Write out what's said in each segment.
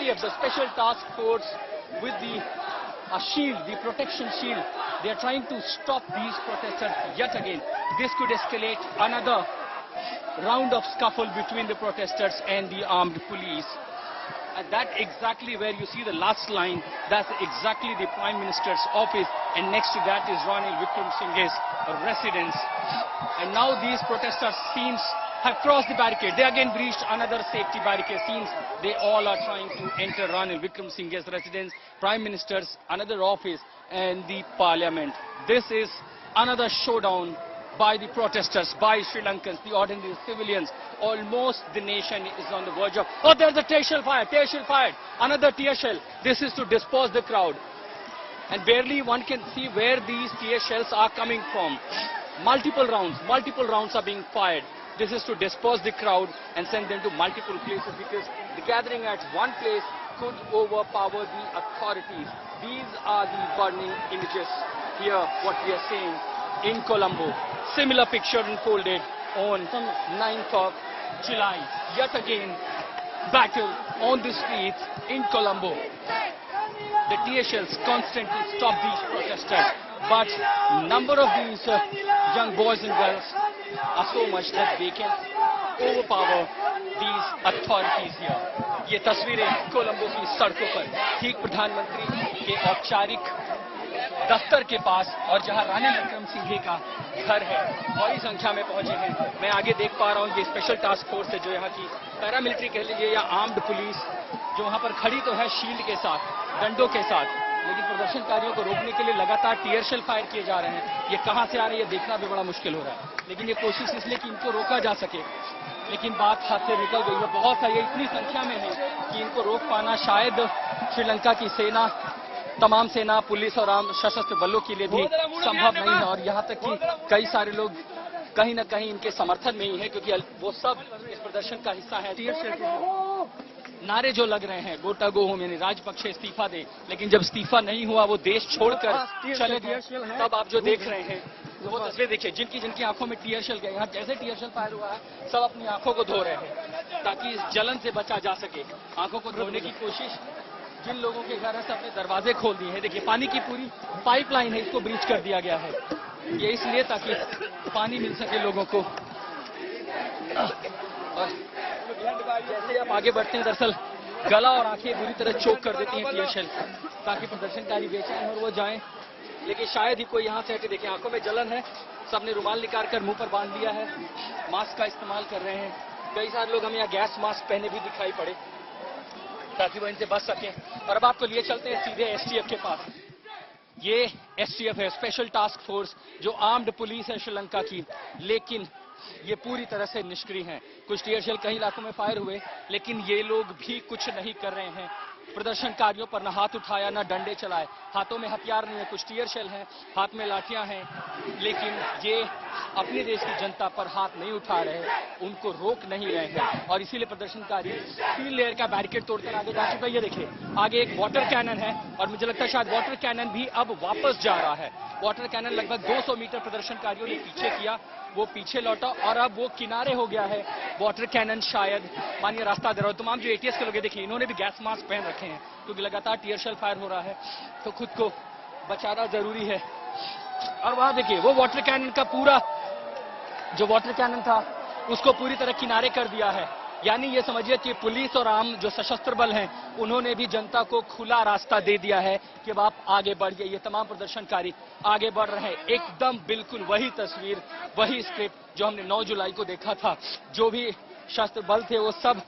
STF, the Special Task Force, with the shield, the protection shield. They are trying to stop these protesters yet again. This could escalate another round of scuffle between the protesters and the armed police. And that exactly where you see the last line, that's exactly the Prime Minister's office, and next to that is Ranil Wickremesinghe's residence. And now these protesters have crossed the barricade. They again breached another safety barricade. Seems they all are trying to enter Ranil Wickremesinghe's residence, Prime Minister's another office, and the Parliament. This is another showdown by the protesters, by Sri Lankans, the ordinary civilians. Almost the nation is on the verge of... Oh, there's a tear shell fired, another tear shell. This is to disperse the crowd. And barely one can see where these tear shells are coming from. Multiple rounds are being fired. This is to disperse the crowd and send them to multiple places, because the gathering at one place could overpower the authorities. These are the burning images here, what we are seeing in Colombo. Similar picture unfolded on 9th of July. Yet again, battle on the streets in Colombo. The tear shells constantly stop these protesters, but number of these young boys and girls are so much that they can overpower these authorities here. ये तस्वीरें कोलंबो की सड़कों पर, ठीक प्रधानमंत्री के औपचारिक दफ्तर के पास, और जहां रानिल विक्रमसिंघे का घर है, बड़ी संख्या में पहुंचे हैं। मैं आगे देख पा रहा हूं ये स्पेशल टास्क फोर्स है, जो यहाँ की पैरामिलिट्री कह लीजिए या आर्म्ड पुलिस, जो वहां पर खड़ी तो है शील्ड के साथ, डंडों के साथ, लेकिन प्रदर्शनकारियों को रोकने के लिए लगातार टीयर शेल फायर किए जा रहे हैं। ये कहां से आ रहे हैं ये देखना भी बड़ा मुश्किल हो रहा है, लेकिन ये कोशिश इसलिए कि इनको रोका जा सके, लेकिन बात हाथ से निकल गई है। बहुत सारी इतनी संख्या में है कि इनको रोक पाना शायद श्रीलंका की सेना, तमाम सेना, पुलिस और आम सशस्त्र बलों के लिए भी संभव नहीं है। और यहाँ तक कि कई सारे लोग कहीं न कहीं इनके समर्थन में ही है, क्योंकि वो सब इस प्रदर्शन का हिस्सा है। नारे जो लग रहे हैं, गोटा गो होम, यानी राजपक्षे इस्तीफा दे, लेकिन जब इस्तीफा नहीं हुआ, वो देश छोड़कर चले गए, तब आप जो देख रहे हैं वो तस्वीर देखिए, जिनकी आंखों में टीयर शेल गए, यहाँ जैसे टीयर शेल फायर हुआ है, सब अपनी आंखों को धो रहे हैं ताकि इस जलन से बचा जा सके। आंखों को धोने की कोशिश, जिन लोगों के घर है सबने दरवाजे खोल दिए हैं। देखिए पानी की पूरी पाइपलाइन है, इसको ब्रीच कर दिया गया है, ये इसलिए ताकि पानी मिल सके लोगों को। और जैसे आप आगे बढ़ते हैं, दरअसल गला और आंखें बुरी तरह चोक कर देती हैं टीयर शेल, ताकि प्रदर्शनकारी बेचैन और वो जाएं, लेकिन शायद ही कोई यहाँ से हटे। देखिए आंखों में जलन है, सबने रुमाल निकाल कर मुंह पर बांध लिया है, मास्क का इस्तेमाल कर रहे हैं। कई सारे लोग हमें यहाँ गैस मास्क पहने भी दिखाई पड़े, ताकि वो इनसे बच सकें। और अब आपको लिए चलते हैं सीधे STF के पास। ये STF है, स्पेशल टास्क फोर्स, जो आर्म्ड पुलिस है श्रीलंका की, लेकिन ये पूरी तरह से निष्क्रिय हैं। कुछ टीयर शेल कई इलाकों में फायर हुए, लेकिन ये लोग भी कुछ नहीं कर रहे हैं। प्रदर्शनकारियों पर न हाथ उठाया, न डंडे चलाए, हाथों में हथियार नहीं है, कुछ टीयर शेल हैं, हाथ में लाठियां हैं, लेकिन ये अपने देश की जनता पर हाथ नहीं उठा रहे, उनको रोक नहीं रहे हैं। और इसीलिए प्रदर्शनकारी 3 लेयर का बैरिकेड तोड़कर आगे जा चुका है। ये देखिए आगे एक वाटर कैनन है, और मुझे लगता है शायद वाटर कैनन भी अब वापस जा रहा है। वाटर कैनन लगभग 200 मीटर प्रदर्शनकारियों ने पीछे किया, वो पीछे लौटा और अब वो किनारे हो गया है। वाटर कैनन शायद मानिए रास्ता दे रहा है। तमाम जो ATS के लोग देखिए, इन्होंने भी गैस मास्क पहन रखे हैं, क्योंकि लगातार टीयर शेल फायर हो रहा है, तो खुद को बचाना जरूरी है। और वहां देखिए वो वाटर कैनन का पूरा जो वाटर कैनन था, उसको पूरी तरह किनारे कर दिया है। यानी ये समझिए कि पुलिस और आम जो सशस्त्र बल हैं, उन्होंने भी जनता को खुला रास्ता दे दिया है कि अब आप आगे बढ़िए। ये तमाम प्रदर्शनकारी आगे बढ़ रहे हैं, एकदम बिल्कुल वही तस्वीर, वही स्क्रिप्ट जो हमने 9 जुलाई को देखा था। जो भी शस्त्र बल थे वो सब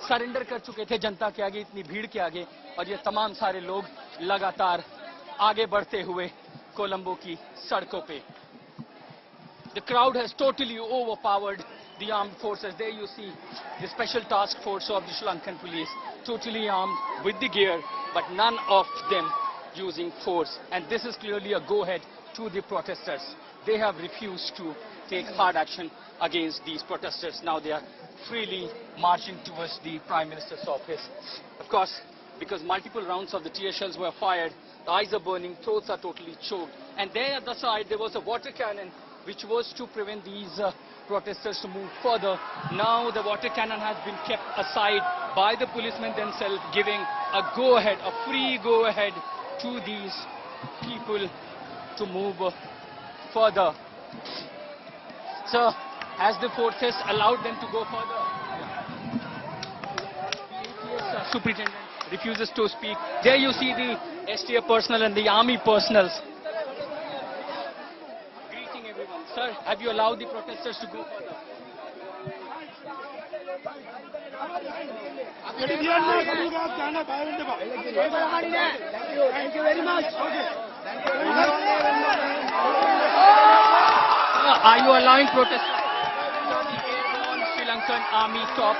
सरेंडर कर चुके थे जनता के आगे, इतनी भीड़ के आगे, और ये तमाम सारे लोग लगातार आगे बढ़ते हुए कोलंबो की सड़कों पे। The crowd has totally overpowered the armed forces. There you see the special task force of the Sri Lankan police, totally armed with the gear, but none of them using force. And this is clearly a go-ahead to the protesters. They have refused to take hard action against these protesters. Now they are freely marching towards the Prime Minister's office. Of course, because multiple rounds of the tear shells were fired, the eyes are burning, throats are totally choked. And there at the side, there was a water cannon, which was to prevent these protesters to move further. Now the water cannon has been kept aside by the policemen themselves, giving a go-ahead, a free go-ahead to these people to move further. So, has the forces allowed them to go further? The ATS superintendent refuses to speak. There you see the STF personnel and the army personnel greeting everyone. Sir, have you allowed the protesters to go further? Thank you very much. Are you allowing protesters? Sri Lankan army top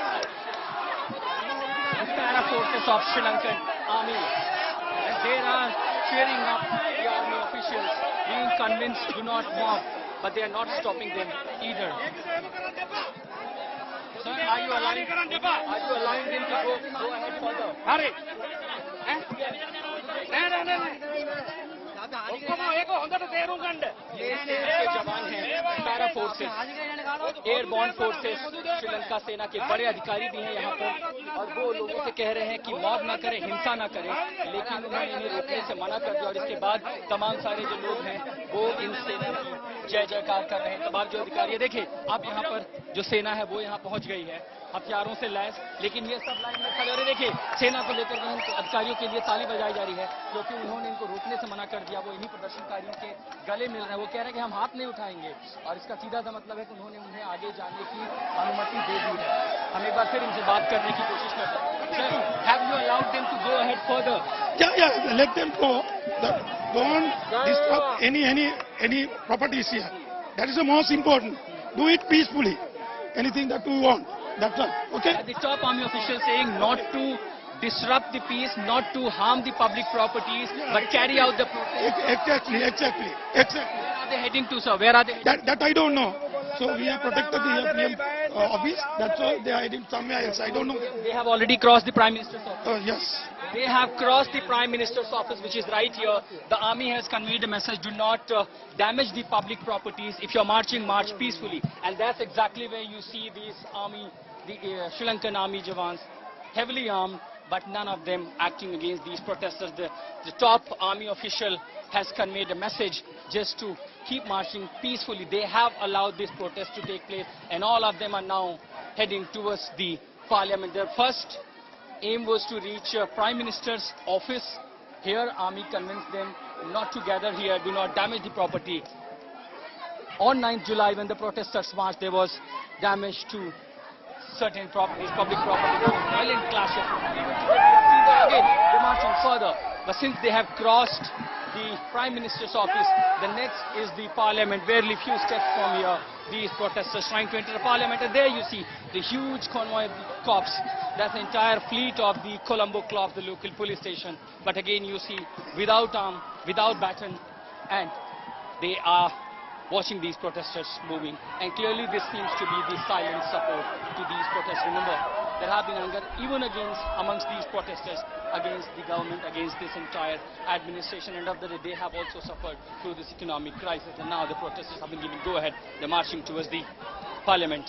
para forces of Sri Lankan army, and they are cheering up the army officials, being convinced do not mob, but they are not stopping them either. Sir, are you allowing them to go ahead further? Hurry! जवान हैं, para forces, airborne forces, Sri Lanka सेना के बड़े अधिकारी भी हैं यहाँ पर, और वो लोगों से कह रहे हैं कि मौत ना करें, हिंसा ना करें, लेकिन उन्होंने इन्हें रोकने से मना कर दिया। और इसके बाद तमाम सारे जो लोग हैं वो इन सेना की जय जयकार कर रहे हैं। तमाम जो अधिकारी है, देखिए अब यहाँ पर जो सेना है वो यहाँ पहुंच गई है हथियारों से लैस, लेकिन ये सब लाइन में खड़े हो रहे। देखिए सेना को लेकर अधिकारियों के लिए ताली बजाई जा रही है, क्योंकि उन्होंने इनको रोकने से मना कर दिया। वो इन्हीं प्रदर्शनकारियों के गले मिल रहे हैं। वो कह रहे हैं कि हम हाथ नहीं उठाएंगे, और इसका सीधा सा मतलब है कि उन्होंने उन्हें आगे जाने की अनुमति दे दी है। हम एक बार फिर इनसे बात करने की कोशिश करते हैं। Sir, have you allowed them to go ahead further? Yeah, let them go. Don't disrupt any properties here. That is the most important. Do it peacefully. Anything that we want. That's all. Okay? The top army official saying not to disrupt the peace, not to harm the public properties, but carry out the protest. Exactly. Where are they heading to, sir? Where are they heading? That I don't know. So we have protected the APM office. That's all. They are heading somewhere else. I don't know. They have already crossed the Prime Minister's office. Yes. They have crossed the Prime Minister's office, which is right here. The army has conveyed a message: do not damage the public properties. If you're marching, march peacefully. And that's exactly where you see these army, the Sri Lankan army Jawans, heavily armed, but none of them acting against these protesters. The top army official has conveyed a message just to keep marching peacefully. They have allowed this protest to take place, and all of them are now heading towards the parliament. Their first aim was to reach Prime Minister's office. Here, army convinced them not to gather here, do not damage the property. On 9th July, when the protesters marched, there was damage to certain properties, public property, violent clashes. Even today, again, they're marching further. But since they have crossed the Prime Minister's office, the next is the Parliament, barely few steps from here. These protesters trying to enter the Parliament, and there you see the huge convoy of the cops. That's the entire fleet of the Colombo Club, the local police station. But again, you see, without arm, without baton, and they are watching these protesters moving. And clearly this seems to be the silent support to these protests. Remember, there have been anger even amongst these protesters against the government, against this entire administration. End of the day, they have also suffered through this economic crisis. And now the protesters have been given go-ahead. They're marching towards the parliament.